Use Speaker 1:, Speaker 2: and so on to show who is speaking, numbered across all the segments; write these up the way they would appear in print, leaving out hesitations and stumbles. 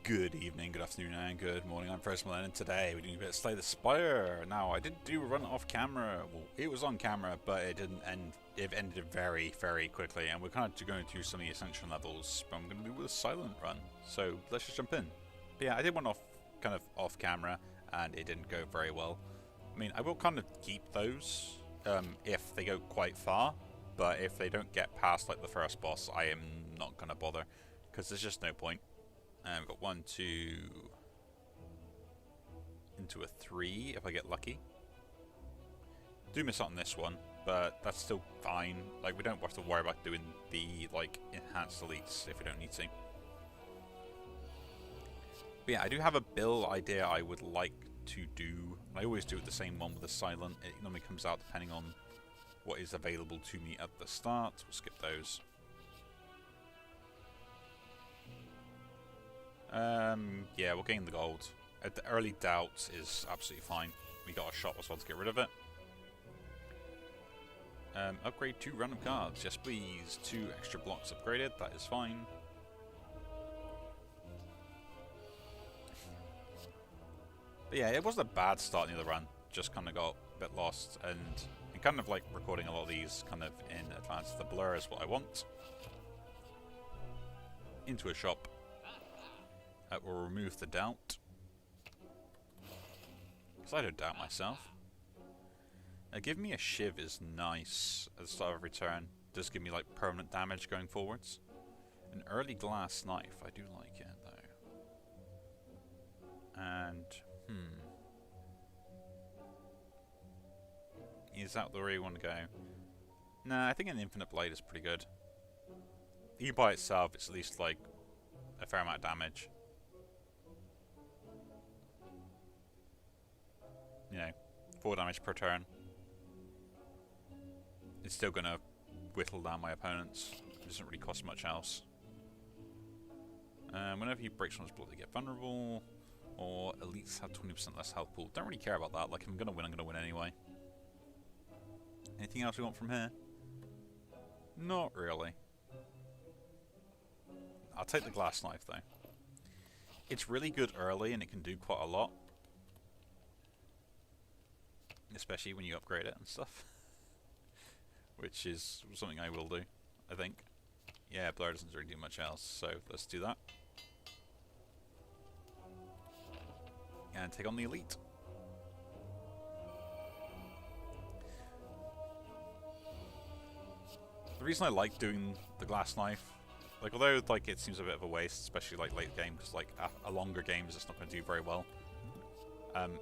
Speaker 1: Good evening, good afternoon, and good morning. I'm First Millennium, and today we're doing a bit of Slay the Spire. Now, I did do a run off camera. Well, it was on camera, but it didn't end. It ended very, very quickly, and we're kind of going through some of the Ascension levels. But I'm going to do a silent run, so let's just jump in. But yeah, I did one kind of off camera, and it didn't go very well. I mean, I will kind of keep those if they go quite far, but if they don't get past like the first boss, I am not going to bother because there's just no point. And we've got 1, 2 into a 3 if I get lucky. Do miss out on this one, but that's still fine. Like, we don't have to worry about doing the like enhanced elites if we don't need to. But yeah, I do have a build idea I would like to do. I always do it the same one with the silent. It normally comes out depending on what is available to me at the start. We'll skip those. Yeah, we'll gain the gold. The early doubt is absolutely fine. We got a shot as well to get rid of it. Upgrade 2 random cards. Yes, please. 2 extra blocks upgraded. That is fine. But yeah, it wasn't a bad start near the run. Just kind of got a bit lost, and I'm kind of like recording a lot of these kind of in advance. The blur is what I want. Into a shop. We'll remove the doubt. Because I don't doubt myself. Give me a shiv is nice at the start of every turn. Does give me like permanent damage going forwards. An early glass knife, I do like it though. And is that the way you want to go? Nah, I think an infinite blade is pretty good. Even by itself, it's at least like a fair amount of damage. You know, 4 damage per turn. It's still going to whittle down my opponents. It doesn't really cost much else. Whenever he breaks someone's blood, they get vulnerable. Or elites have 20% less health pool. Don't really care about that. Like, if I'm going to win, I'm going to win anyway. Anything else we want from here? Not really. I'll take the glass knife, though. It's really good early, and it can do quite a lot. Especially when you upgrade it and stuff. Which is something I will do, I think. Yeah, blur doesn't really do much else, so let's do that. And take on the elite. The reason I like doing the glass knife, like although like it seems a bit of a waste, especially like late game, because like a longer game is just not going to do very well.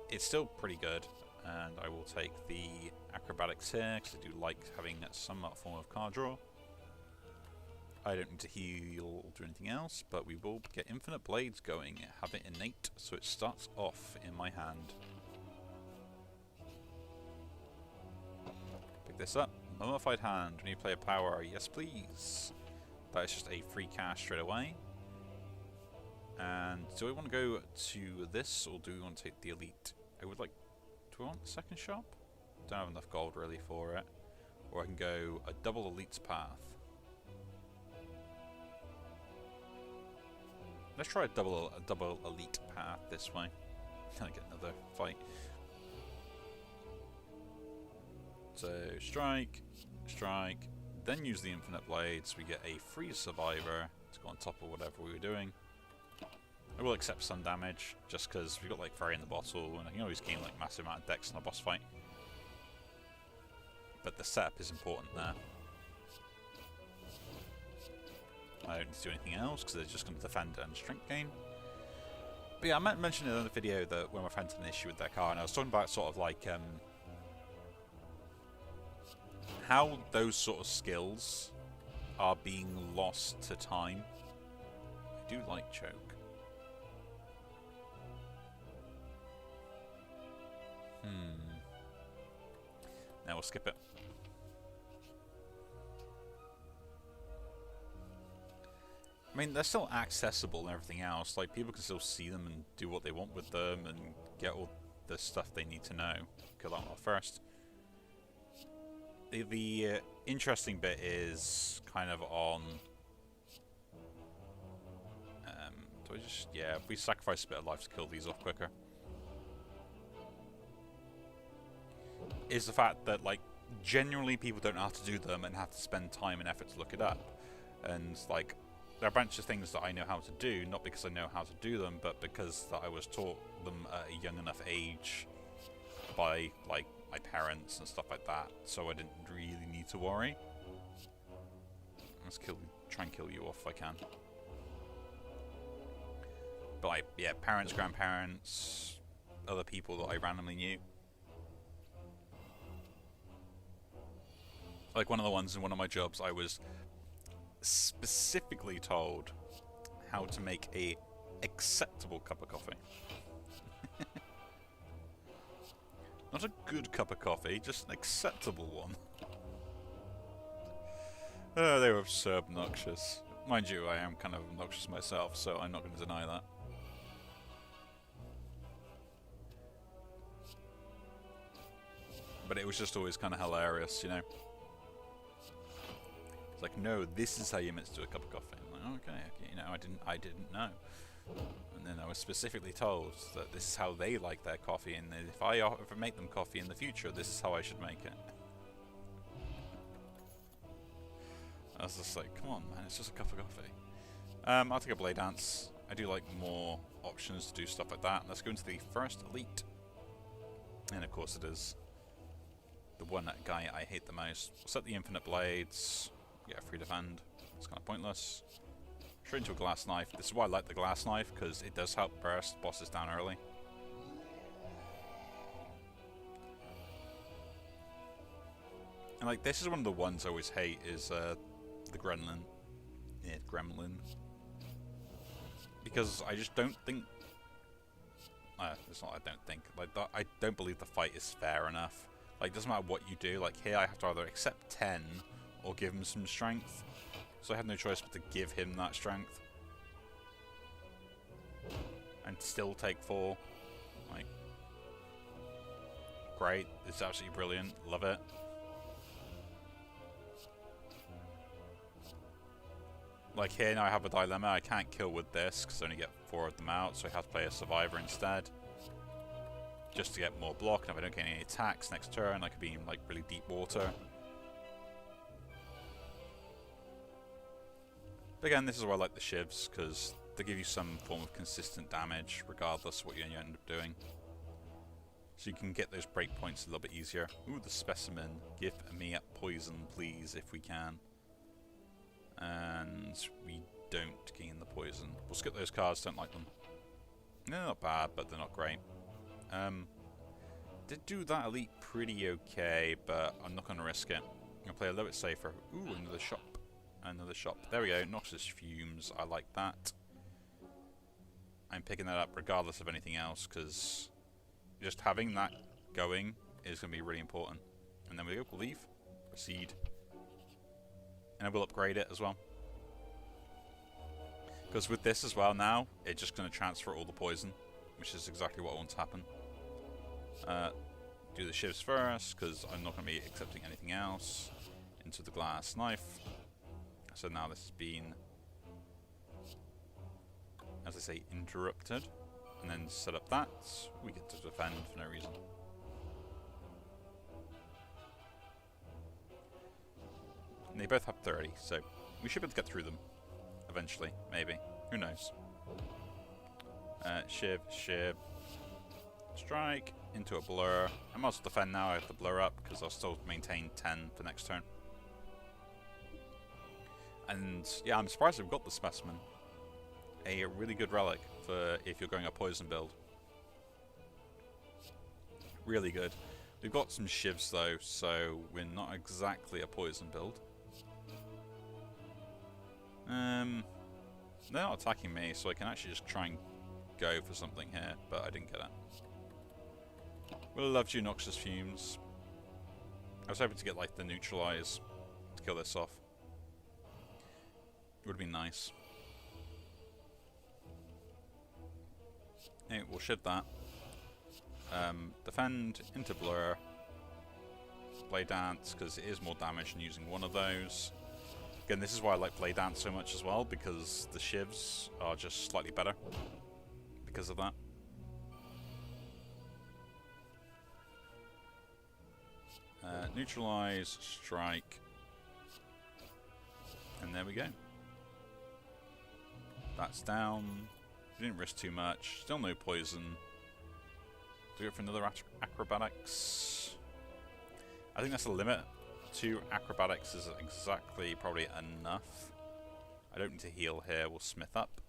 Speaker 1: It's still pretty good. And I will take the acrobatics here, because I do like having some form of card draw. I don't need to heal or do anything else, but we will get infinite blades going, have it innate, so it starts off in my hand. Pick this up. Mummified hand. When you play a power, yes please. That is just a free cash straight away. And do I want to go to this, or do we want to take the elite? I would like... Do I want the second shop? Don't have enough gold really for it. Or I can go a double elites path. Let's try a double elite path this way. Can I get another fight? So strike, strike, then use the infinite blades. We get a free survivor to go on top of whatever we were doing. I will accept some damage, just because we've got like Fairy in the bottle, and I can always gain like massive amount of dex in a boss fight. But the setup is important there. I don't need to do anything else, because they're just going to defend and strength gain. But yeah, I meant to mention in another video that when my friend had an issue with their car, and I was talking about sort of like how those sort of skills are being lost to time. I do like choke. Now we'll skip it. I mean, they're still accessible and everything else. Like, people can still see them and do what they want with them and get all the stuff they need to know. Kill that one off first. The interesting bit is kind of on Do I just... Yeah, if we sacrifice a bit of life to kill these off quicker. Is the fact that, like, genuinely people don't know how to do them and have to spend time and effort to look it up. And, like, there are a bunch of things that I know how to do, not because I know how to do them, but because that I was taught them at a young enough age by, like, my parents and stuff like that, so I didn't really need to worry. Let's try and kill you off if I can. But, like, yeah, parents, grandparents, other people that I randomly knew. Like, one of the ones in one of my jobs, I was specifically told how to make a acceptable cup of coffee. Not a good cup of coffee, just an acceptable one. They were so obnoxious. Mind you, I am kind of obnoxious myself, so I'm not going to deny that. But it was just always kind of hilarious, you know? It's like, no, this is how you're meant to do a cup of coffee. I'm like, okay, you know, I didn't know. And then I was specifically told that this is how they like their coffee, and that if I ever make them coffee in the future, this is how I should make it. I was just like, come on, man, it's just a cup of coffee. I'll take a blade dance. I do like more options to do stuff like that. Let's go into the first elite. And of course it is the one guy I hate the most. We'll set the infinite blades. Get a free defend. It's kind of pointless. Straight into a glass knife. This is why I like the glass knife, because it does help burst bosses down early. And like, this is one of the ones I always hate, is the gremlin. Yeah, gremlin. Because I just don't think... it's not I don't think. Like, I don't believe the fight is fair enough. Like, it doesn't matter what you do. Like, here I have to either accept 10 or give him some strength. So I had no choice but to give him that strength. And still take 4. Like, great. It's absolutely brilliant. Love it. Like, here now I have a dilemma. I can't kill with this because I only get 4 of them out, so I have to play a survivor instead. Just to get more block, and if I don't get any attacks next turn, I could be in, like, really deep water. But again, this is why I like the shivs, because they give you some form of consistent damage, regardless of what you end up doing. So you can get those breakpoints a little bit easier. Ooh, the specimen. Give me a poison, please, if we can. And we don't gain the poison. We'll skip those cards, don't like them. They're not bad, but they're not great. Did do that elite pretty okay, but I'm not going to risk it. I'm going to play a little bit safer. Ooh, another shop. Another shop. There we go. Noxious Fumes. I like that. I'm picking that up regardless of anything else, because just having that going is going to be really important. And then we go. We'll leave. Proceed. And I will upgrade it as well. Because with this as well now, it's just going to transfer all the poison, which is exactly what I want to happen. Do the shivs first, because I'm not going to be accepting anything else. Into the glass knife. So now this has been, as I say, interrupted. And then set up that. We get to defend for no reason. And they both have 30, so we should be able to get through them. Eventually, maybe. Who knows? Shiv, shiv. Strike. Into a blur. I might as well defend now. I have the blur up, because I'll still maintain 10 for next turn. And yeah, I'm surprised we've got the specimen. A really good relic for if you're going a poison build. Really good. We've got some shivs though, so we're not exactly a poison build. They're not attacking me, so I can actually just try and go for something here, but I didn't get it. Will love you, Noxious Fumes. I was hoping to get like the neutralize to kill this off. Would have been nice. Anyway, we'll shiv that. Defend into blur. Play dance, because it is more damage than using one of those. Again, this is why I like Blade Dance so much as well, because the shivs are just slightly better because of that. Neutralize, strike, and there we go. That's down. We didn't risk too much. Still no poison. Do it for another acrobatics. I think that's the limit. 2 acrobatics is exactly probably enough. I don't need to heal here. We'll smith up.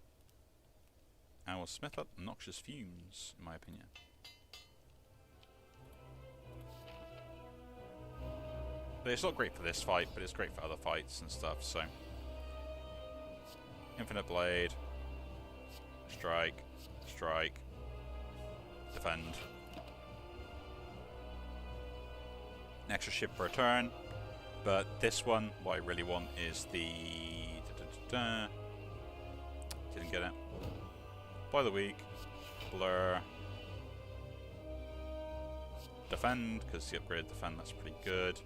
Speaker 1: And we'll smith up noxious fumes, in my opinion. But it's not great for this fight, but it's great for other fights and stuff, so. Infinite Blade. Strike. Strike. Defend. An extra ship per turn. But this one, what I really want is the... Didn't get it. By the week. Blur. Defend, because the upgraded defend, that's pretty good.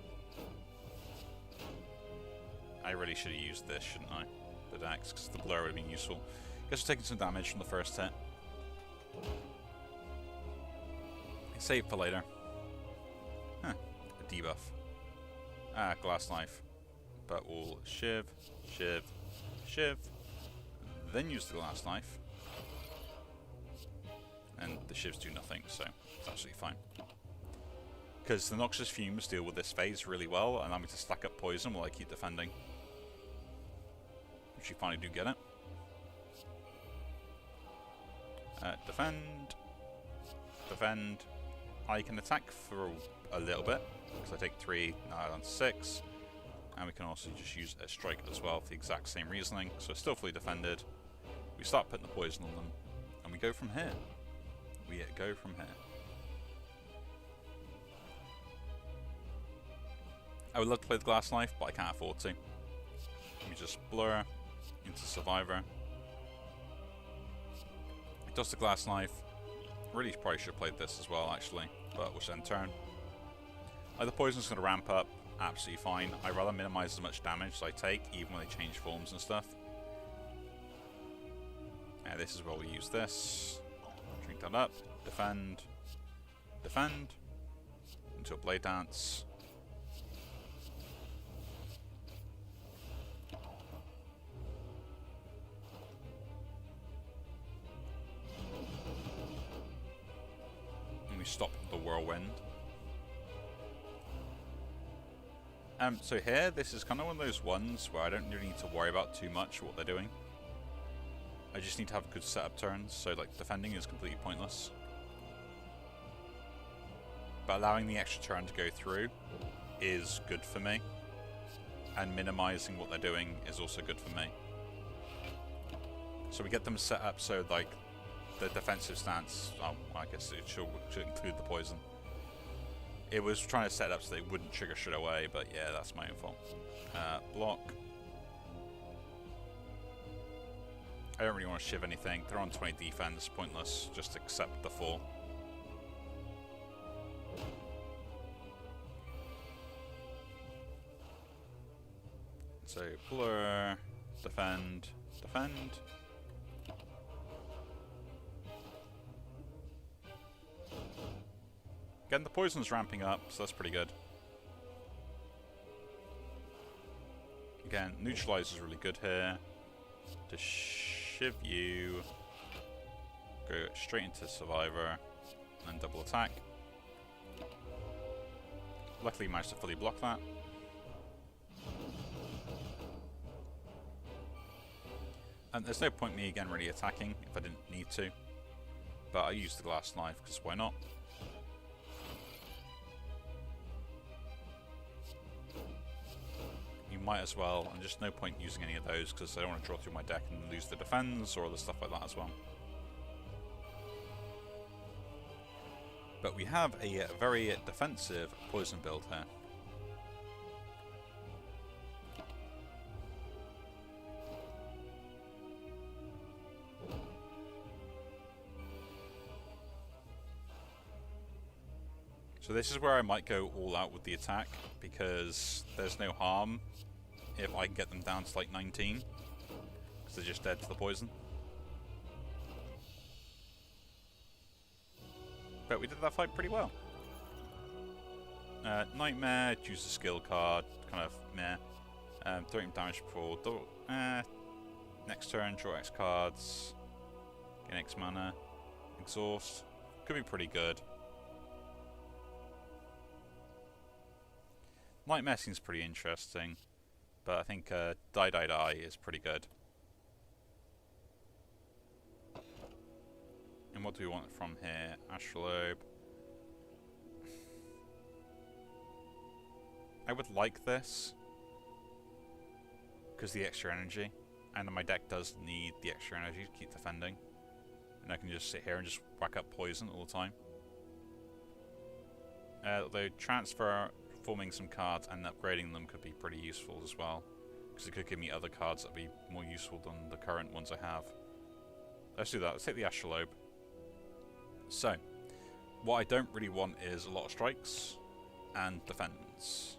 Speaker 1: I really should have used this, shouldn't I? The Dex, because the blur would have been useful. Guess we're taking some damage from the first hit. Save for later. Huh. A debuff. Ah, glass knife. But we'll shiv, shiv, shiv. Then use the glass knife. And the shivs do nothing, so it's absolutely fine. Because the noxious fumes deal with this phase really well, and I'm going to stack up poison while I keep defending. Which you finally do get it. Defend. Defend. I can attack for a little bit, because I take 3, now I'm on 6. And we can also just use a strike as well for the exact same reasoning. So it's still fully defended. We start putting the poison on them, and we go from here. We go from here. I would love to play the glass knife, but I can't afford to. We just blur into survivor. It does the glass knife. Really probably should have played this as well, actually, but we'll end turn. The poison's going to ramp up, absolutely fine. I'd rather minimize as much damage as I take, even when they change forms and stuff. This is where we use this. Drink that up. Defend. Defend. Into a blade dance. And we stop the whirlwind. So here, this is kind of one of those ones where I don't really need to worry about too much what they're doing. I just need to have good setup turns, so like defending is completely pointless. But allowing the extra turn to go through is good for me. And minimizing what they're doing is also good for me. So we get them set up so like the defensive stance, I guess it should include the poison. It was trying to set up so they wouldn't trigger straight away, but yeah, that's my own fault. Block. I don't really want to shiv anything. They're on 20 defense, pointless. Just accept the fall. So, blur, defend, defend. Again, the poison's ramping up, so that's pretty good. Again, neutralize is really good here. To shiv you, go straight into survivor, and double attack. Luckily, managed to fully block that. And there's no point me again really attacking if I didn't need to. But I used the glass knife because why not? You might as well, and just no point using any of those because I don't want to draw through my deck and lose the defense or other stuff like that as well. But we have a very defensive poison build here. So this is where I might go all out with the attack, because there's no harm if I can get them down to like 19, because they're just dead to the poison. But we did that fight pretty well. Nightmare, choose a skill card, kind of meh. 13 damage before, next turn, draw X cards, gain X mana, exhaust, could be pretty good. Nightmare seems pretty interesting, but I think Die Die Die is pretty good. And what do we want from here? Astrolabe. I would like this, because the extra energy, and my deck does need the extra energy to keep defending. And I can just sit here and just whack up poison all the time. Although transforming some cards and upgrading them could be pretty useful as well, because it could give me other cards that would be more useful than the current ones I have. Let's do that. Let's take the Astrolabe. So, what I don't really want is a lot of strikes and defense.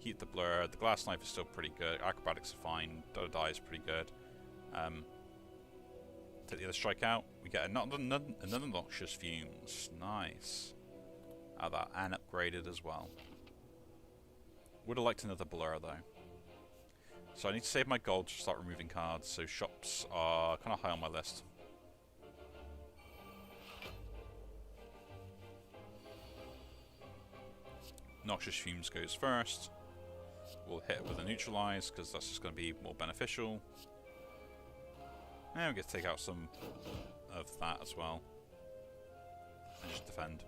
Speaker 1: Keep the blur. The glass knife is still pretty good. Acrobatics are fine. Die is pretty good. Take the other strike out. We get another noxious fumes. Nice. Out of that, and upgraded as well. Would have liked another blur though. So I need to save my gold to start removing cards. So shops are kind of high on my list. Noxious fumes goes first. We'll hit it with a neutralize, because that's just going to be more beneficial. And we get to take out some of that as well. And just defend.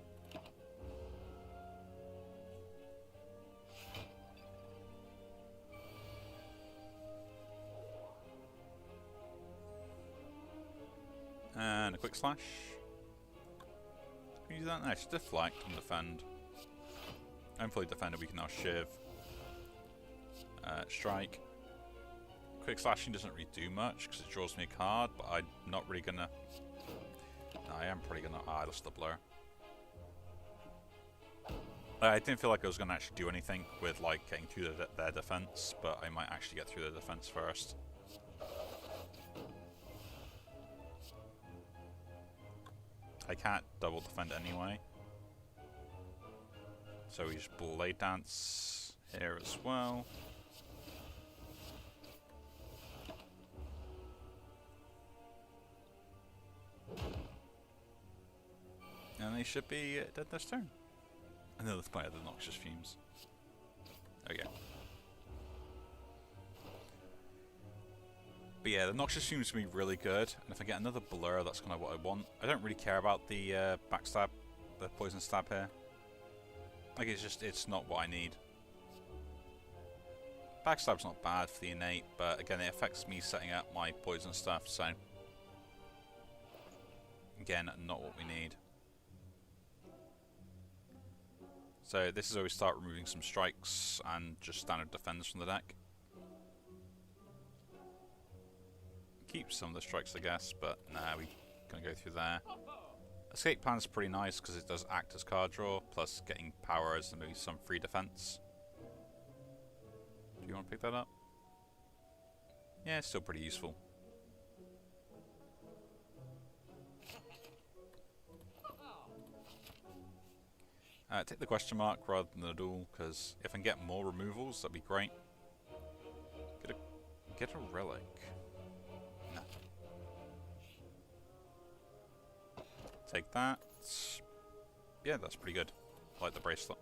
Speaker 1: And a quick slash. Can we use that? No, just deflect and defend. I'm fully defended, we can now shiv. Strike. Quick slashing doesn't really do much because it draws me a card, but I'm not really gonna. No, I am probably gonna. Ah, I lost the blur. I didn't feel like I was gonna actually do anything with like getting through their defense, but I might actually get through their defense first. I can't double defend anyway, so we just Blade Dance here as well. And they should be dead this turn. And then let's play the Noxious Fumes. There we go. But yeah, the Noxious Fumes will be really good. And if I get another blur, that's kind of what I want. I don't really care about the backstab, the poison stab here. Like, it's not what I need. Backstab's not bad for the innate, but again, it affects me setting up my poison stuff, so again, not what we need. So this is where we start removing some strikes and just standard defense from the deck. Keep some of the strikes, I guess, but nah, we're gonna go through there. Escape Plan's pretty nice because it does act as card draw, plus getting powers and maybe some free defense. Do you want to pick that up? Yeah, it's still pretty useful. Take the question mark rather than the duel, because if I can get more removals, that'd be great. Get a relic. No. Take that. Yeah, that's pretty good. I like the bracelet.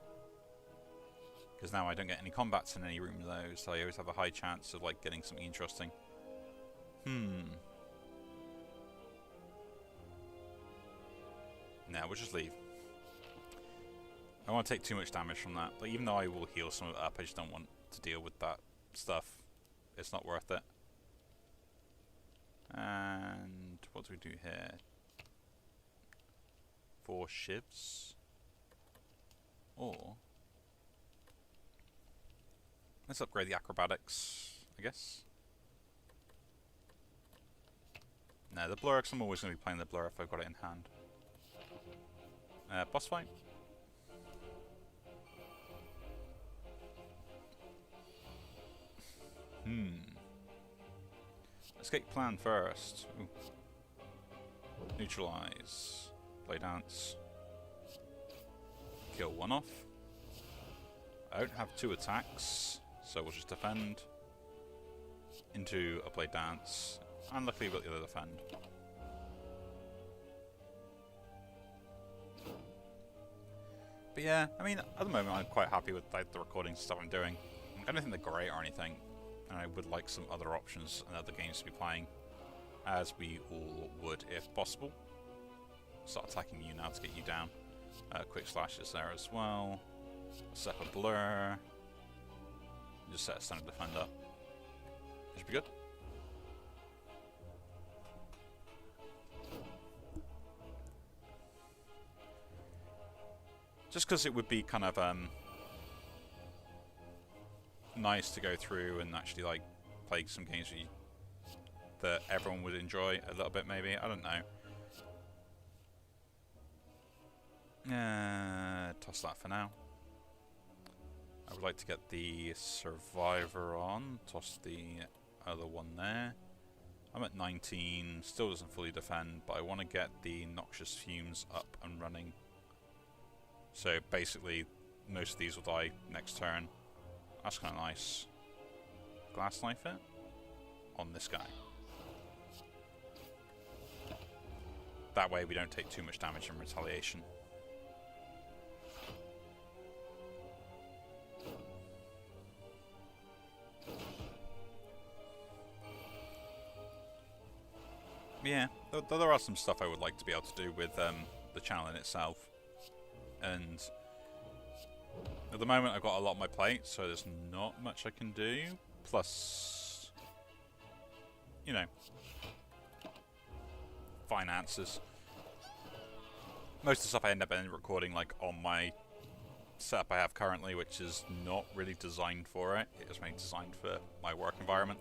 Speaker 1: Because now I don't get any combats in any room of those, so I always have a high chance of like getting something interesting. Nah, we'll just leave. I don't want to take too much damage from that, but even though I will heal some of it up, I just don't want to deal with that stuff. It's not worth it. And what do we do here? 4 shivs. Or let's upgrade the acrobatics, I guess. No, the blur, 'cause I'm always going to be playing the blur if I've got it in hand. Boss fight. Escape plan first. Ooh. Neutralize. Play dance. Kill one off. I don't have 2 attacks, so we'll just defend into a play dance, and luckily we'll the other defend. But yeah, I mean, at the moment I'm quite happy with like the recording stuff I'm doing. I don't think they're great or anything, and I would like some other options and other games to be playing, as we all would if possible. Start attacking you now to get you down. Quick slash is there as well. Set a blur. Just set a standard defend up. Should be good. Just because it would be kind of nice to go through and actually like play some games that everyone would enjoy a little bit, maybe. I don't know. Toss that for now. I would like to get the Survivor on. Toss the other one there. I'm at 19, still doesn't fully defend, but I want to get the Noxious Fumes up and running. So basically, most of these will die next turn. That's kind of nice. Glass Knife it on this guy. That way we don't take too much damage in retaliation. Yeah, there are some stuff I would like to be able to do with the channel in itself. And at the moment I've got a lot on my plate, so there's not much I can do. Plus, you know, finances. Most of the stuff I end up recording like on my setup I have currently, which is not really designed for it. It is mainly designed for my work environment,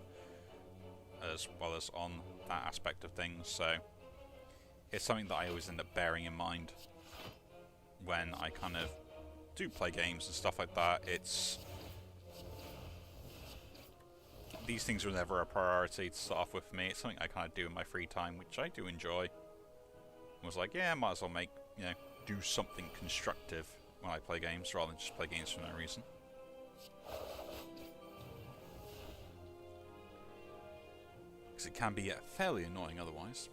Speaker 1: as well as on that aspect of things, so it's something that I always end up bearing in mind when I kind of do play games and stuff like that. It's these things are never a priority to start off with for me. It's something I kind of do in my free time, which I do enjoy. I was like, yeah, I might as well do something constructive when I play games rather than just play games for no reason. It can be fairly annoying otherwise.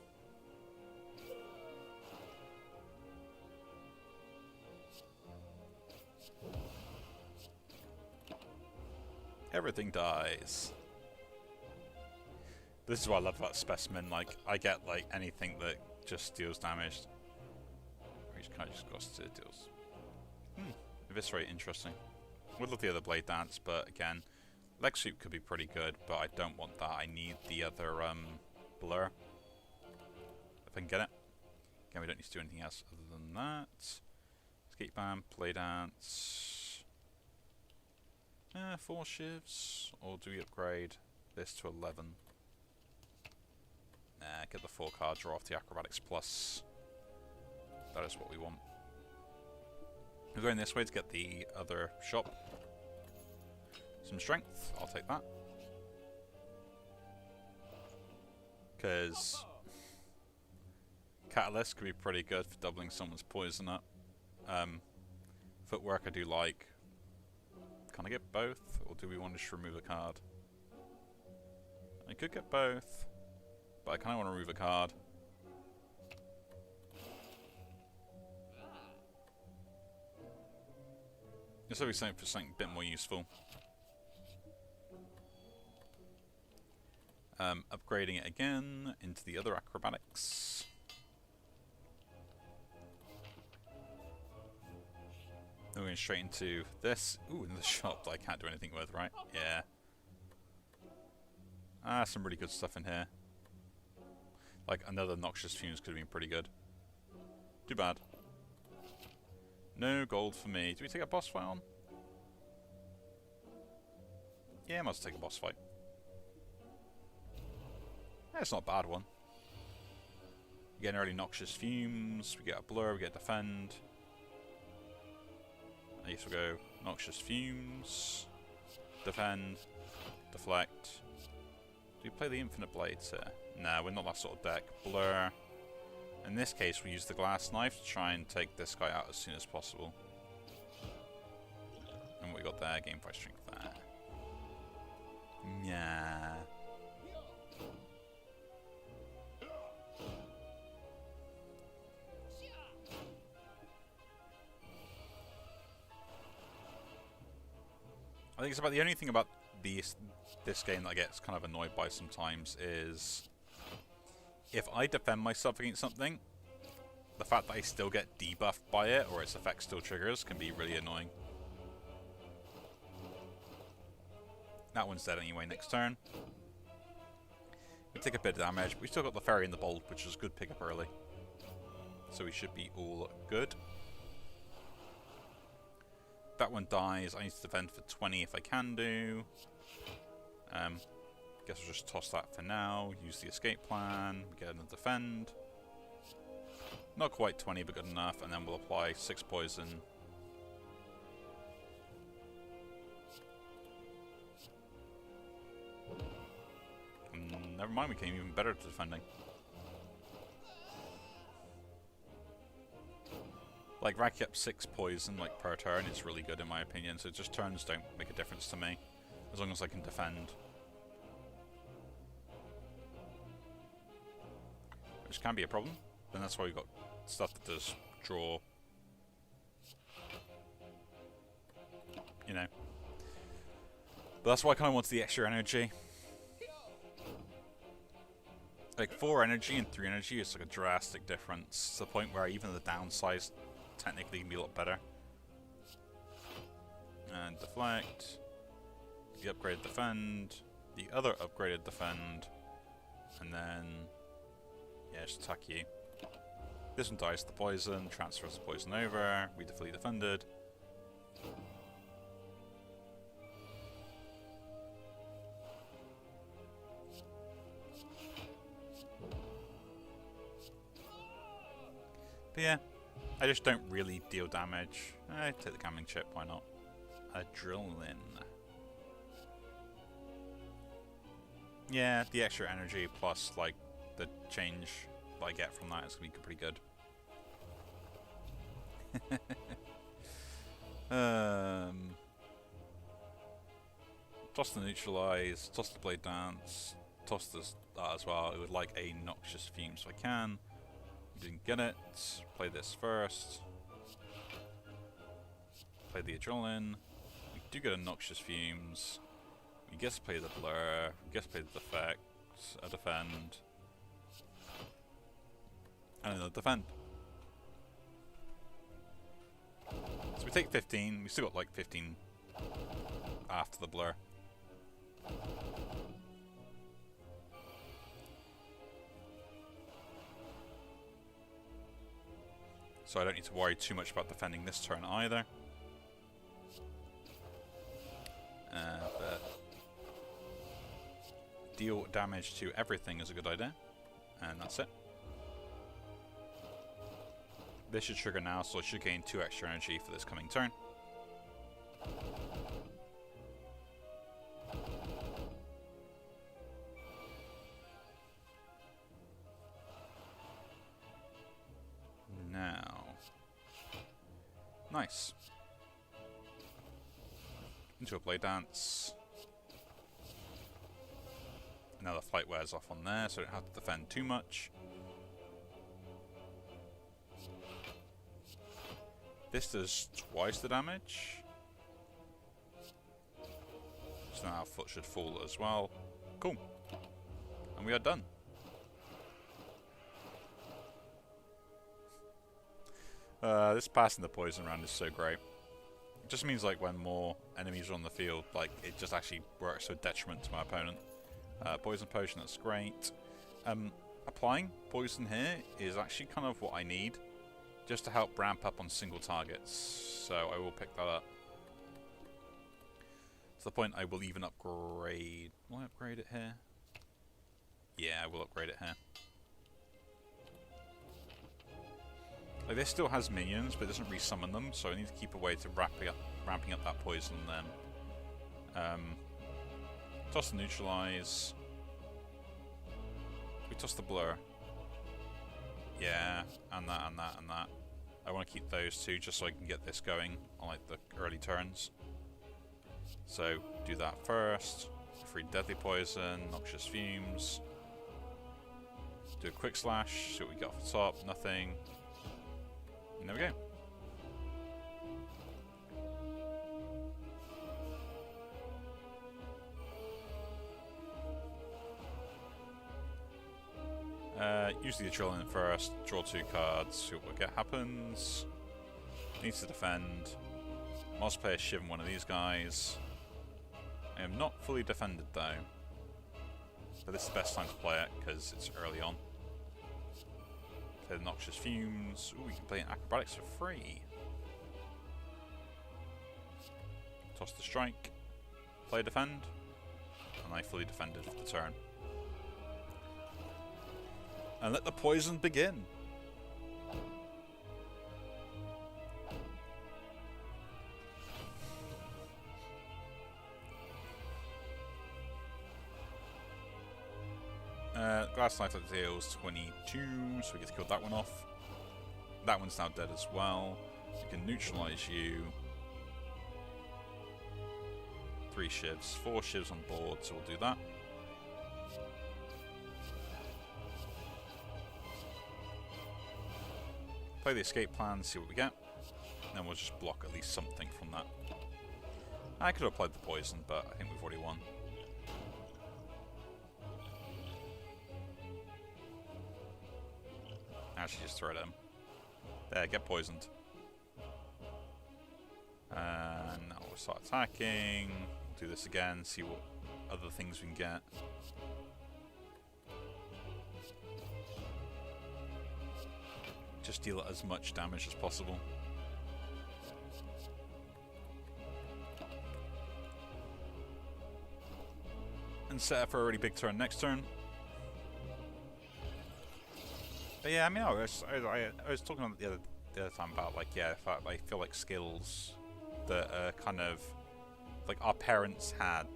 Speaker 1: Everything dies. This is what I love about Specimen. Like, I get like anything that just deals damage. Which kind of just goes to deals. Eviscerate, interesting. Would love the other Blade Dance, but again, Leg Sweep could be pretty good, but I don't want that. I need the other blur, if I can get it. Again, we don't need to do anything else other than that. Escape Bam, Play Dance. 4 shivs, or do we upgrade this to 11? Nah, get the 4 card, draw off the Acrobatics Plus. That is what we want. We're going this way to get the other shop. Some strength, I'll take that. Because Catalyst could be pretty good for doubling someone's poison up. Footwork I do like. Can I get both, or do we want to just remove a card? I could get both, but I kind of want to remove a card. This will be something for something a bit more useful. Upgrading it again into the other acrobatics. Then we're going straight into this. Ooh, in the shop that I can't do anything with, right? Yeah. Some really good stuff in here. Like another Noxious Fumes could have been pretty good. Too bad. No gold for me. Do we take a boss fight on? Yeah, I must take a boss fight. It's not a bad one. We get an early Noxious Fumes, we get a blur, we get defend. I guess we'll go Noxious Fumes, defend, Deflect. Do we play the Infinite Blades here? Nah, we're not that sort of deck. Blur. In this case, we use the Glass Knife to try and take this guy out as soon as possible. And what we got there? Game Fight Strength there. Yeah. I think it's about the only thing about this game that I get kind of annoyed by sometimes is if I defend myself against something, the fact that I still get debuffed by it or its effect still triggers can be really annoying. That one's dead anyway next turn. We take a bit of damage, but we still got the Fairy and the Bolt, which is a good pickup early. So we should be all good. That one dies. I need to defend for 20 if I can do. Guess we'll just toss that for now. Use the escape plan. Get another defend. Not quite 20, but good enough. And then we'll apply 6 poison. Never mind, we came even better at defending. Like, racking up 6 poison, like, per turn is really good in my opinion, so just turns don't make a difference to me, as long as I can defend. Which can be a problem, and that's why we've got stuff that does draw. You know. But that's why I kind of wanted the extra energy. Like, 4 energy and 3 energy is like a drastic difference, to the point where even the downsize technically can be a lot better. And deflect. The upgraded defend. The other upgraded defend. And then, yeah, just attack you. This one dies to the poison, transfers the poison over, we fully defended. But yeah, I just don't really deal damage. I take the gambling chip, why not? Adrenaline. Yeah, the extra energy plus like the change that I get from that is going to be pretty good. Toss the neutralize, toss the blade dance, toss this that as well. I would like a noxious fume so I can. Didn't get it. Play this first. Play the adrenaline. We do get a noxious fumes. We get to play the blur. We get to play the defect. A defend. And another defend. So we take 15. We still got like 15 after the blur. So I don't need to worry too much about defending this turn either. But deal damage to everything is a good idea. And that's it. This should trigger now, so I should gain 2 extra energy for this coming turn. Now. Nice. Into a blade dance. Now the flight wears off on there, so I don't have to defend too much. This does twice the damage. So now our foot should fall as well. Cool. And we are done. This passing the poison round is so great. It just means like when more enemies are on the field, like it just actually works to a detriment to my opponent. Poison potion, that's great. Applying poison here is actually kind of what I need, just to help ramp up on single targets. So I will pick that up. To the point I will even upgrade. Will I upgrade it here? Yeah, I will upgrade it here. Like, this still has minions, but it doesn't resummon them, so I need to keep a way to ramping up that poison then. Toss the neutralize. We toss the blur. Yeah, and that, and that, and that. I want to keep those two just so I can get this going on like the early turns. So do that first. Free deadly poison, noxious fumes. Do a quick slash, see what we get off the top, nothing. And there we go. Usually the drill in first, draw 2 cards, see what we get happens. Needs to defend. Must play a Shiv in one of these guys. I am not fully defended though. But this is the best time to play it because it's early on. Play the Noxious Fumes. Ooh, we can play an Acrobatics for free. Toss the Strike. Play Defend. And I fully defended for the turn. And let the poison begin. Glass Knife deals 22, so we get to kill that one off. That one's now dead as well. We can neutralize you. 3 shivs, 4 shivs on board, so we'll do that. Play the escape plan, see what we get. And then we'll just block at least something from that. I could have applied the poison, but I think we've already won. Actually, just throw it in. There, get poisoned. And now we'll start attacking. Do this again, see what other things we can get. Just deal as much damage as possible. And set up for a really big turn next turn. But yeah, I mean, I was talking about the other time about like, yeah, I feel like skills that are kind of like our parents had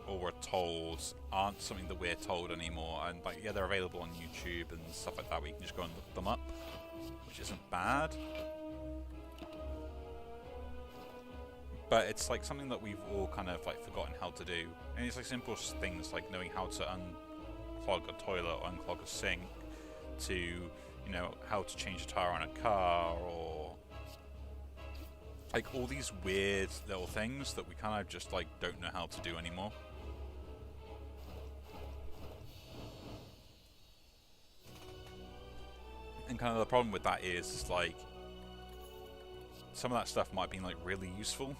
Speaker 1: or were told aren't something that we're told anymore, and like, yeah, they're available on YouTube and stuff like that where you can just go and look them up, which isn't bad. But it's like something that we've all kind of like forgotten how to do, and it's like simple things like knowing how to unclog a toilet or unclog a sink, to, you know, how to change a tire on a car, or like all these weird little things that we kind of just like don't know how to do anymore. And kind of the problem with that is like some of that stuff might have been like really useful.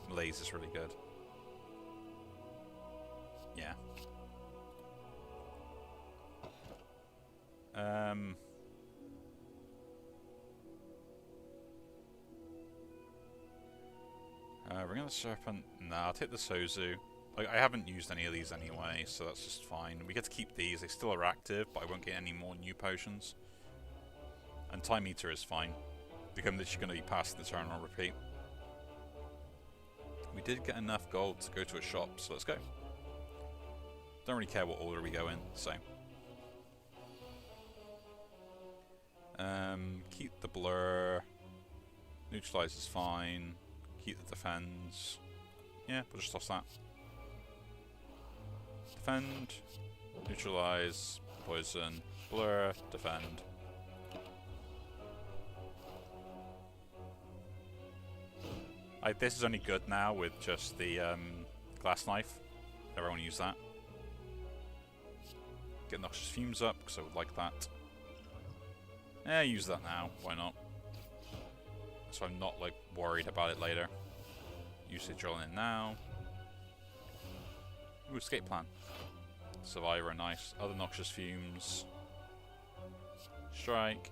Speaker 1: Blaze is really good. Yeah. Ring of the Serpent. Nah, I'll take the Sozu. Like, I haven't used any of these anyway, so that's just fine. We get to keep these. They still are active, but I won't get any more new potions. And Time Meter is fine, because I'm literally going to be passing the turn on repeat. We did get enough gold to go to a shop, so let's go. Don't really care what order we go in, so. Keep the blur. Neutralize is fine. Keep the defends. Yeah, we'll just toss that. Defend. Neutralize. Poison. Blur. Defend. This is only good now with just the glass knife. Everyone use that. Get Noxious Fumes up, because I would like that. Yeah, use that now. Why not? So I'm not like worried about it later. Use the adrenaline now. Ooh, escape plan. Survivor, nice. Other Noxious Fumes. Strike.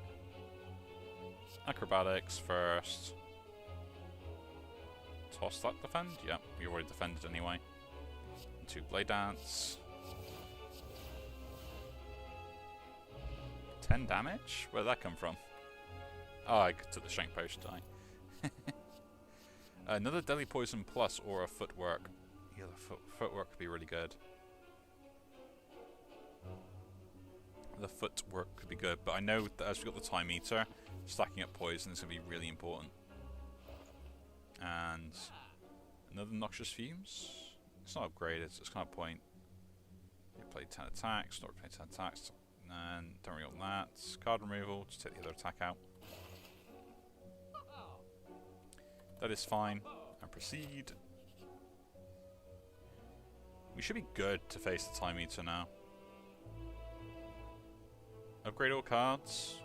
Speaker 1: Acrobatics first. Toss that defend? Yep, we already defended anyway. 2 Blade Dance. 10 damage? Where'd that come from? Oh, I took the Strength Potion, didn't I? Another Deadly Poison plus or a Footwork. Yeah, the footwork could be really good. The footwork could be good, but I know that as we got the time meter, stacking up poison is going to be really important. And another Noxious Fumes. It's not upgraded, so it's kind of point. You play 10 attacks, not play 10 attacks, and don't really want that. Card removal, just take the other attack out. That is fine, and proceed. We should be good to face the time meter now. Upgrade all cards.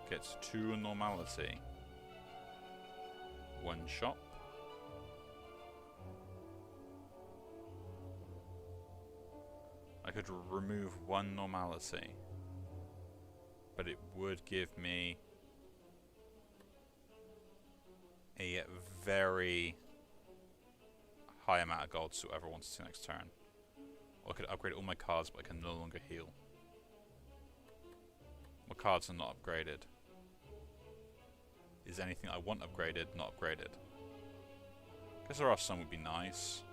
Speaker 1: Gets 2 normality. 1 shop. I could remove 1 normality, but it would give me a very high amount of gold to whoever wants to next turn. Or I could upgrade all my cards, but I can no longer heal. My cards are not upgraded. Is anything I want upgraded not upgraded? Guess there are some would be nice.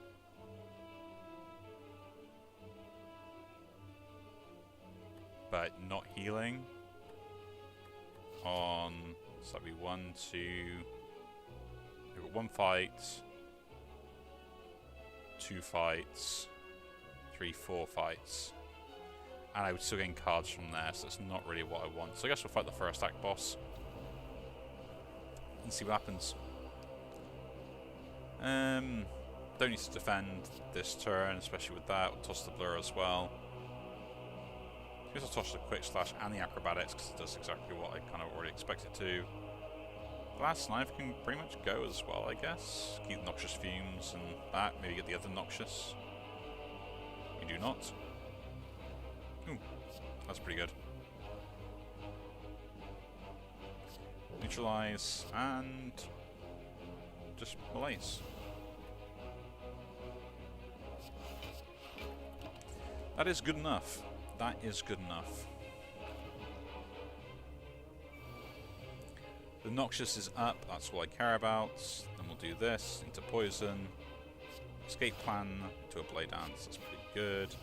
Speaker 1: But not healing on, so that'd be 1, 2. We've got 1 fight, 2 fights, 3, 4 fights. And I would still gain cards from there, so it's not really what I want. So I guess we'll fight the first act boss and see what happens. Don't need to defend this turn, especially with that. We'll toss the blur as well. I guess I'll toss the quick slash and the acrobatics because it does exactly what I kind of already expect it to. The last knife can pretty much go as well, I guess. Keep the Noxious Fumes and that. Maybe get the other Noxious. We do not. Ooh, that's pretty good. Neutralize and just malaise. That is good enough. That is good enough. The Noxious is up, that's all I care about. Then we'll do this into poison. Escape plan to a blade dance, that's pretty good.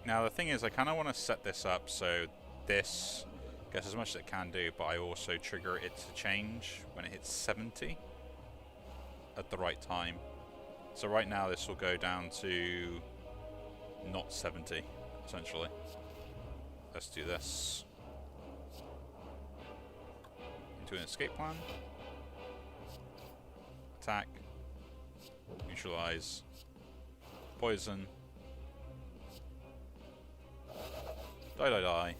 Speaker 1: Now the thing is, I kind of want to set this up so this gets as much as it can do, but I also trigger it to change when it hits 70 at the right time. So right now this will go down to not 70, essentially. Let's do this. Into an escape plan. Attack. Neutralize. Poison. Die, die, die.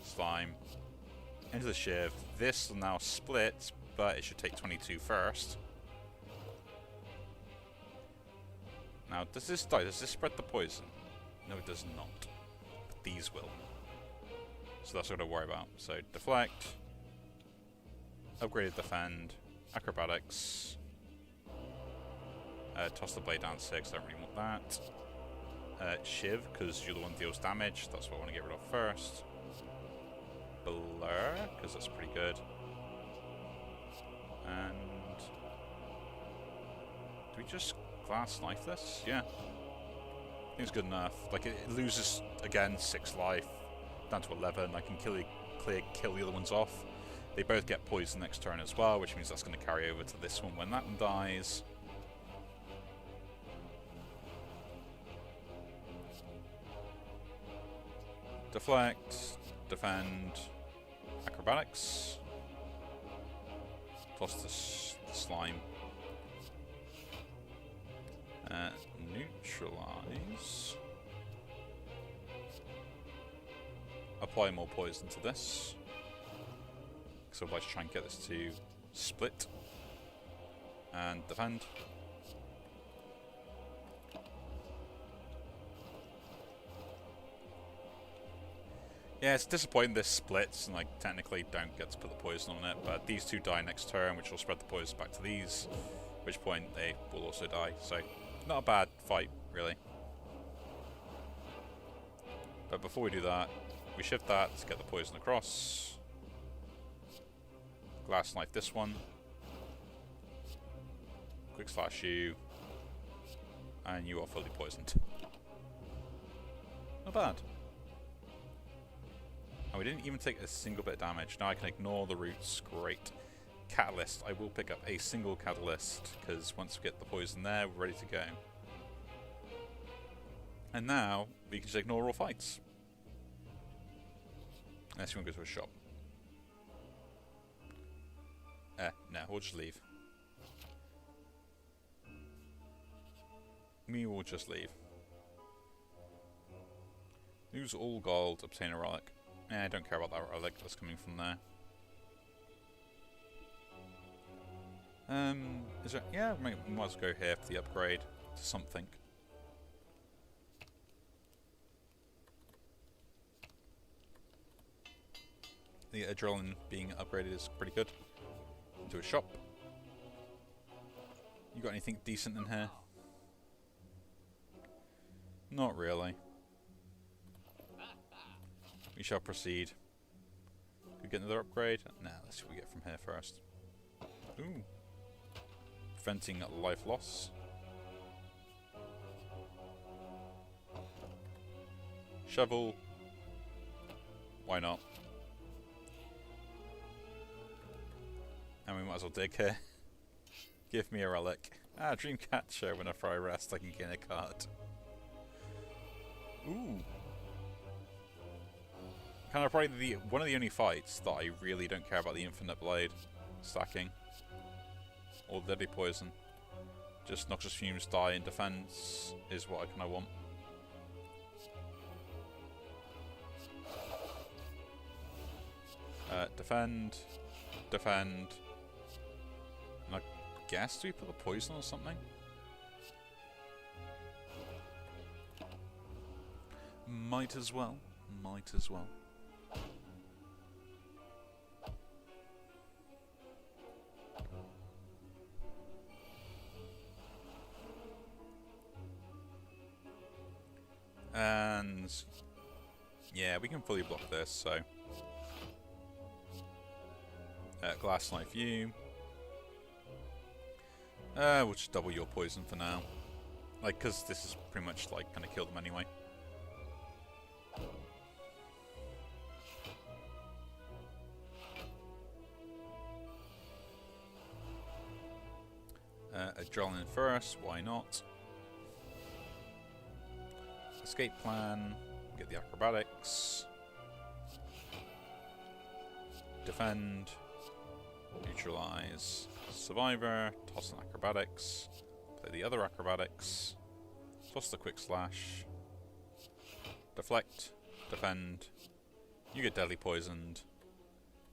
Speaker 1: Slime. Into the shiv. This will now split, but it should take 22 first. Now, does this die? Does this spread the poison? No, it does not. But these will. So that's what I worry about. So, deflect. Upgraded defend. Acrobatics. Toss the blade down 6. I don't really want that. Shiv, because you're the one that deals damage. That's what I want to get rid of first. Blur, because that's pretty good. And do we just glass knife this? Yeah. I think it's good enough. Like, it loses, again, 6 life. Down to 11. I can kill the other ones off. They both get poison next turn as well, which means that's going to carry over to this one when that one dies. Deflect, defend, acrobatics, toss the slime, neutralize, apply more poison to this, because I'd like to try and get this to split, and defend. Yeah, it's disappointing this splits and I technically don't get to put the poison on it, but these two die next turn, which will spread the poison back to these, at which point they will also die, so not a bad fight, really. But before we do that, We shift that to get the poison across. Glass knife this one. Quick slash you. And you are fully poisoned. Not bad. And we didn't even take a single bit of damage. Now I can ignore the roots. Great. Catalyst. I will pick up a single catalyst, because once we get the poison there, we're ready to go. And now we can just ignore all fights. Unless you want to go to a shop. No, we'll just leave. We will just leave. Lose all gold, obtain a relic. I don't care about that relic that's coming from there. Is there... Yeah, we might as well go here for the upgrade to something. The adrenaline being upgraded is pretty good. Into a shop. You got anything decent in here? Not really. We shall proceed. Could we get another upgrade? Nah, let's see what we get from here first. Ooh. Preventing life loss. Shovel. Why not? And we might as well dig here. Give me a relic. Ah, Dreamcatcher. Whenever I rest, I can gain a card. Ooh. Kind of probably one of the only fights that I really don't care about the infinite blade stacking. Or deadly poison. Just noxious fumes, die, and defense is what I kind of want. Defend. Defend. And I guess, do we put the poison or something? Might as well. Might as well. And yeah, we can fully block this, so glass knife you. We'll just double your poison for now. Like, because this is pretty much like gonna kill them anyway. Adrenaline first, why not? Escape plan, get the acrobatics. Defend. Neutralize. Survivor, toss an acrobatics. Play the other acrobatics. Toss the quick slash. Deflect. Defend. You get deadly poisoned.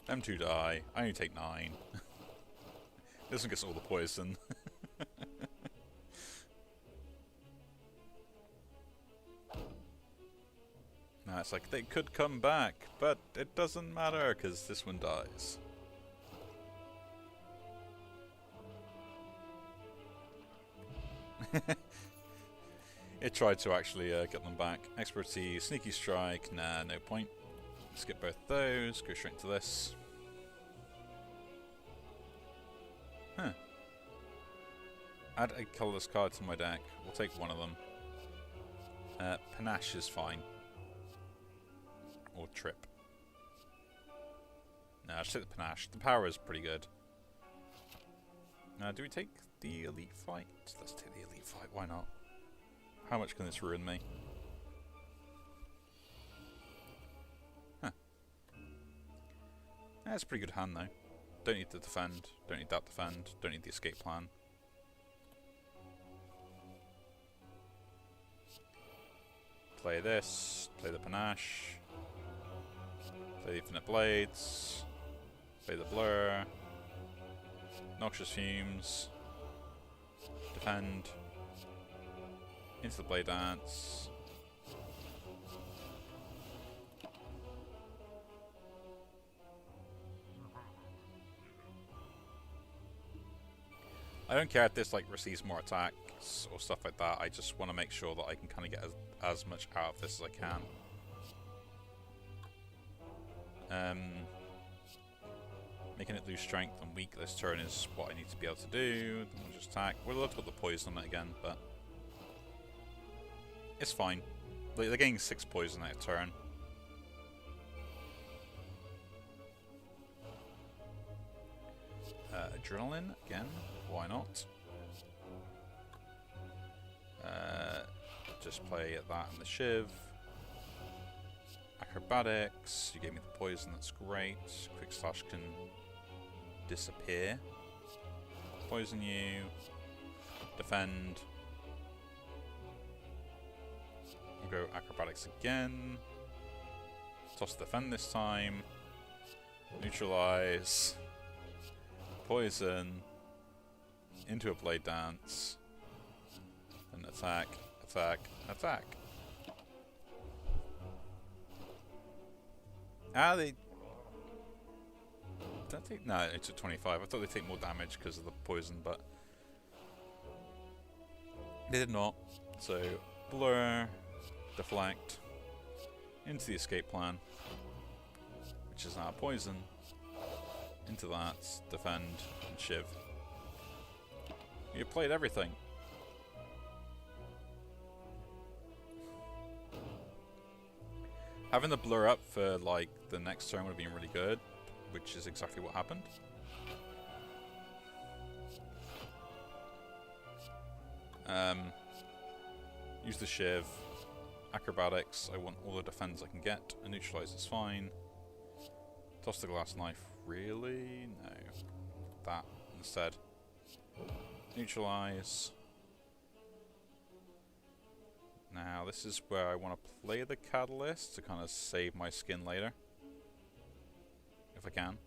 Speaker 1: Them two die. I only take 9. This one gets all the poison. Now it's like they could come back, but it doesn't matter because this one dies. It tried to actually get them back. Expertise, sneaky strike, nah, no point. Skip both those, go straight into this. Huh. Add a colourless card to my deck. We'll take one of them. Panache is fine. Or Trip. No, I'll just take the Panache. The power is pretty good. Now, do we take the Elite Fight? Let's take the Elite Fight, why not? How much can this ruin me? Huh. That's a pretty good hand, though. Don't need to defend. Don't need that defend. Don't need the escape plan. Play this. Play the Panache. Play the Infinite Blades. Play the Blur. Noxious Fumes. Defend. Into the Blade Dance. I don't care if this like receives more attacks or stuff like that. I just want to make sure that I can kind of get as much out of this as I can. Making it lose strength and weak this turn is what I need to be able to do. Then we'll just attack. We'll have to put the poison on it again, but it's fine. Like, they're getting 6 poison that turn. Adrenaline again. Why not? Just play at that and the Shiv. Acrobatics. You gave me the poison. That's great. Quick Slash can disappear. Poison you. Defend. We'll go Acrobatics again. Toss Defend this time. Neutralize. Poison. Into a Blade Dance. And attack, attack, attack. Ah, they... Did I take... No, it took 25. I thought they'd take more damage because of the poison, but... They did not. So, blur, deflect, into the escape plan, which is now poison, into that, defend, and Shiv. You played everything. Having the blur up for, like, the next turn would have been really good, which is exactly what happened. Use the Shiv. Acrobatics, I want all the defense I can get. A neutralize is fine. Toss the glass knife, really? No. That instead. Neutralize. Now, this is where I want to play the Catalyst to kind of save my skin later. If I can.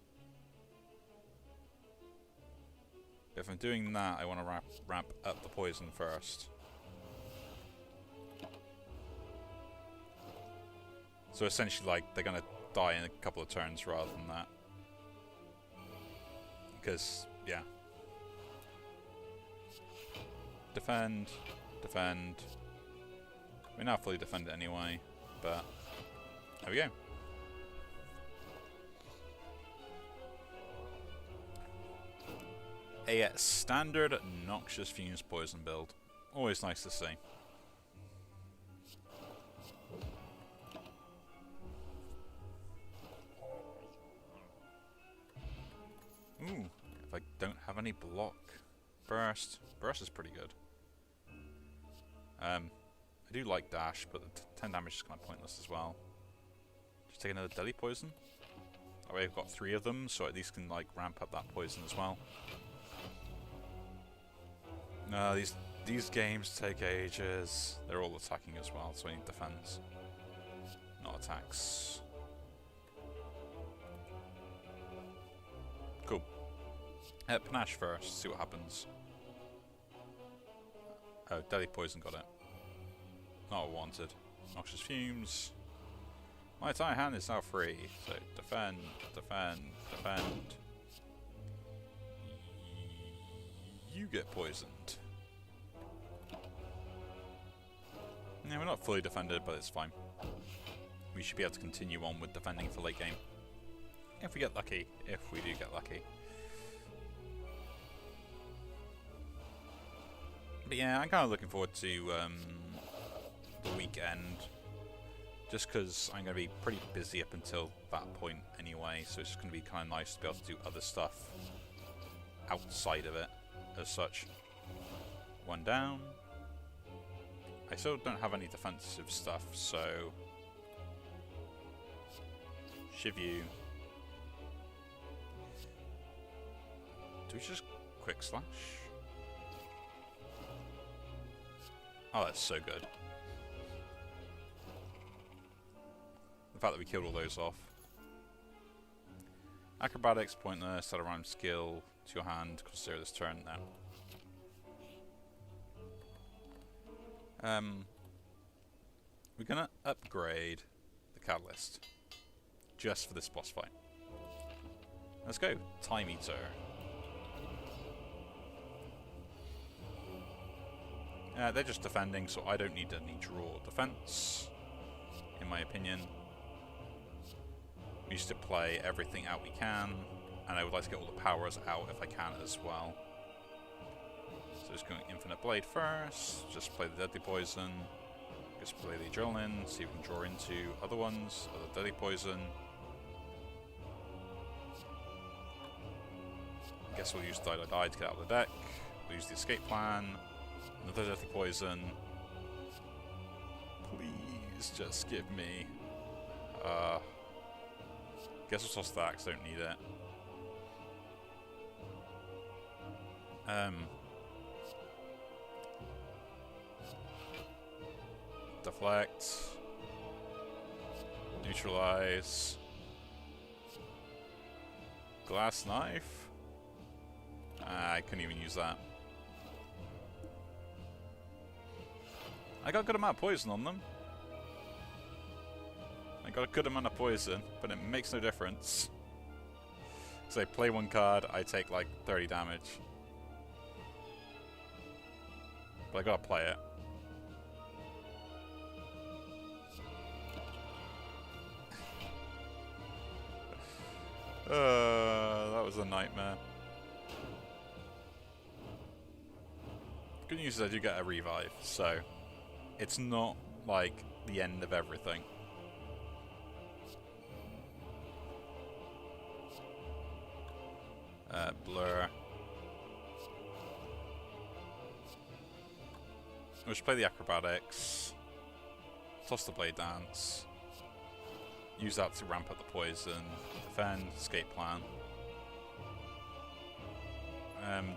Speaker 1: If I'm doing that, I want to ramp up the poison first. So essentially, like, they're going to die in a couple of turns rather than that. Because, yeah. Defend, defend. We're not fully defend it anyway, but there we go. A standard Noxious Fumes poison build. Always nice to see. Ooh, if I don't have any block. Burst. Burst is pretty good. I do like dash, but the 10 damage is kind of pointless as well. Just take another Deadly Poison. That way I've got 3 of them, so at least can like ramp up that poison as well. No, these games take ages. They're all attacking as well, so I need defense. Not attacks. Cool. Panache first, see what happens. Oh, Deadly Poison got it. Not what I wanted. Noxious Fumes. My entire hand is now free, so defend, defend, defend. You get poisoned. Yeah, we're not fully defended, but it's fine. We should be able to continue on with defending for late game. If we get lucky. If we do get lucky. But yeah, I'm kind of looking forward to the weekend. Just because I'm going to be pretty busy up until that point anyway, so it's just going to be kind of nice to be able to do other stuff outside of it, as such. One down. I still don't have any defensive stuff, so... Shiv you. Do we just quick slash? Oh, that's so good. The fact that we killed all those off. Acrobatics, pointless, add a rhyme skill to your hand, consider this turn now. We're gonna upgrade the Catalyst. Just for this boss fight. Let's go. Time Eater. They're just defending, so I don't need any draw defense, in my opinion. We used to play everything out we can, and I would like to get all the powers out if I can as well. So just going Infinite Blade first, just play the Deadly Poison, just play the Adrenaline, see if we can draw into other ones, other Deadly Poison. I guess we'll use Die Die Die to get out of the deck. We'll use the Escape Plan, another Deadly Poison. Please just give me... guess we'll toss that, 'cause I don't need it. Deflect. Neutralize. Glass Knife? I couldn't even use that. I got a good amount of poison on them. I got a good amount of poison, but it makes no difference. So I play one card, I take like 30 damage. But I gotta play it. That was a nightmare. Good news is I do get a revive, so it's not like the end of everything. Blur. We'll just play the acrobatics. Toss the blade dance. Use that to ramp up the poison. Defend, escape plan.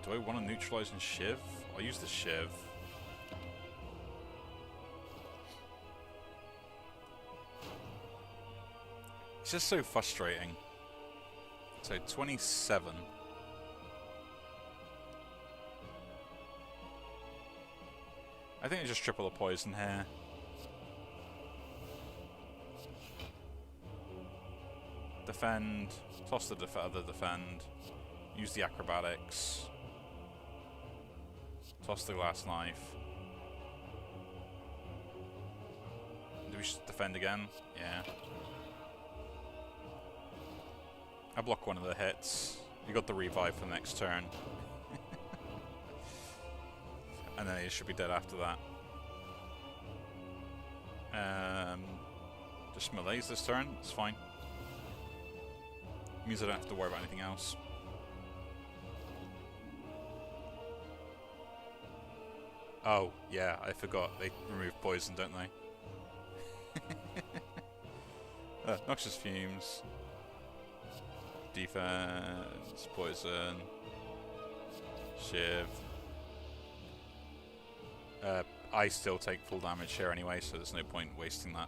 Speaker 1: Do I want to neutralize and shiv? I'll use the shiv. It's just so frustrating. So 27. I think I just triple the poison here. Defend, toss the other defend, use the acrobatics, toss the glass knife. Do we just defend again? Yeah. I block one of the hits. You got the revive for the next turn. And then it should be dead after that. Just melees this turn, it's fine. Means I don't have to worry about anything else. Oh, yeah, I forgot. They remove poison, don't they? Noxious Fumes. Defense, poison. Shiv. I still take full damage here anyway, so there's no point wasting that.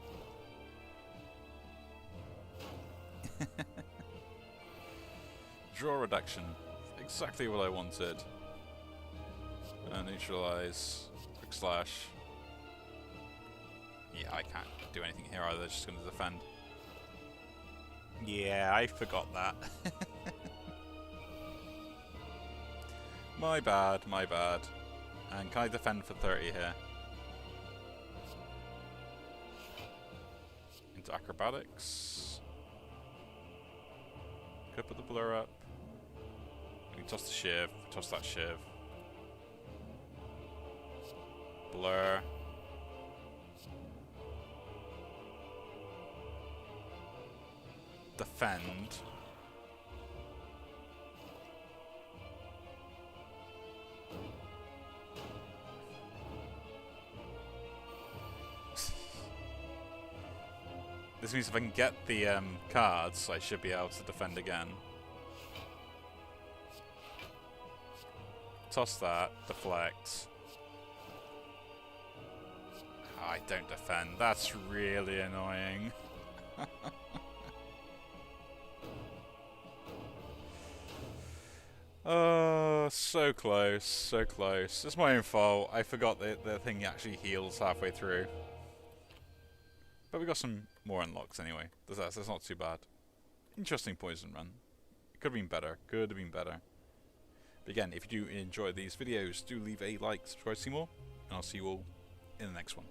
Speaker 1: Draw reduction. Exactly what I wanted. Neutralize. Quick slash. Yeah, I can't do anything here either, just going to defend. Yeah, I forgot that. My bad, my bad. And can I defend for 30 here? Into acrobatics. Could put the blur up. We can toss the shiv, toss that shiv. Blur. Defend. This means if I can get the cards, I should be able to defend again. Toss that, deflect. Oh, I don't defend. That's really annoying. Oh, so close, so close. It's my own fault. I forgot that the thing actually heals halfway through. But we got some more unlocks anyway. That's not too bad. Interesting poison run. It could have been better. Could have been better. But again, if you do enjoy these videos, do leave a like, subscribe to see more, and I'll see you all in the next one.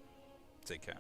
Speaker 1: Take care.